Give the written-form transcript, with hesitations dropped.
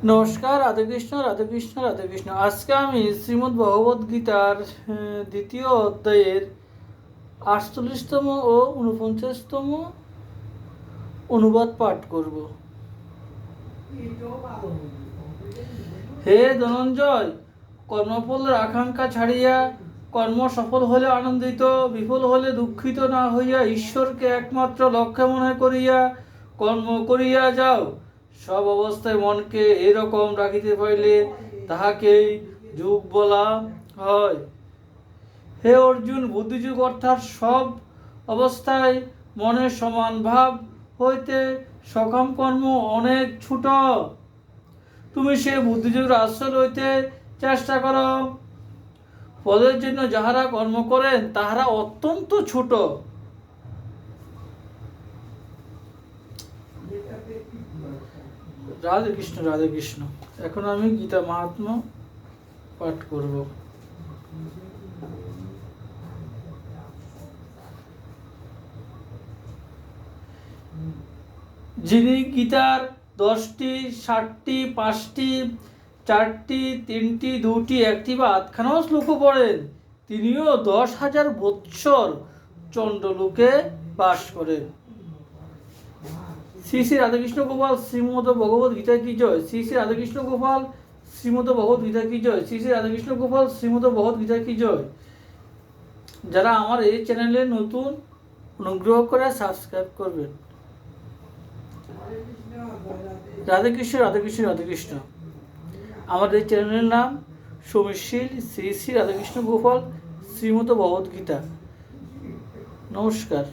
নমস্কার, রাধে কৃষ্ণ, রাধে কৃষ্ণ, রাধে কৃষ্ণ। আজকে আমি শ্রীমদ্ ভগবদ গীতার দ্বিতীয় অধ্যায়ের 48তম ও 49তম অনুবাদ পাঠ করব। হে ধনঞ্জয়, কর্মফলের আকাঙ্ক্ষা ছাড়িয়া কর্ম সফল হলে আনন্দিত, বিফল হলে দুঃখিত না হইয়া ঈশ্বরকে একমাত্র লক্ষ্য মনে করিয়া কর্ম করিয়া যাও। সব অবস্থায় মনকে এরকম রাখিতে পাইলে তাহাকেই যোগ বলা হয়। হে অর্জুন, বুদ্ধিযোগ অর্থাৎ সব অবস্থায় মনের সমান ভাব হইতে সকাম কর্ম অনেক ছোট। তুমি সে বুদ্ধিযোগের আশ্রয় লইতে চেষ্টা করো। ফলের জন্য যাহারা কর্ম করেন তাহারা অত্যন্ত ছোট। রাধে কৃষ্ণ, রাধে কৃষ্ণ। এখন আমি গীতা মাহাত্ম্য পাঠ করব। যিনি গীতার 10টি, 7টি, 5টি, 4টি, 3টি, 2টি, 1টি বা আধখানাও শ্লোক পড়েন, তিনিও 10,000 বৎসর চন্দ্রলোকে বাস করেন। শ্রী শ্রী রাধাকৃষ্ণ গোপাল শ্রীমদ ভগবত গীতা কি জয়। শ্রী শ্রী রাধাকৃষ্ণ গোপাল শ্রীমদ ভগবত গীতা কি জয়। শ্রী শ্রী রাধাকৃষ্ণ গোপাল শ্রীমদ ভগবত গীতা কি জয়। যারা আমার এই চ্যানেলে নতুন, অনুগ্রহ করে সাবস্ক্রাইব করবেন। রাধে কৃষ্ণ, রাধে কৃষ্ণ, রাধে কৃষ্ণ। আমাদের এই চ্যানেলের নাম সমীশীল শ্রী শ্রী রাধাকৃষ্ণ গোপাল শ্রীমদ ভগবত গীতা। নমস্কার।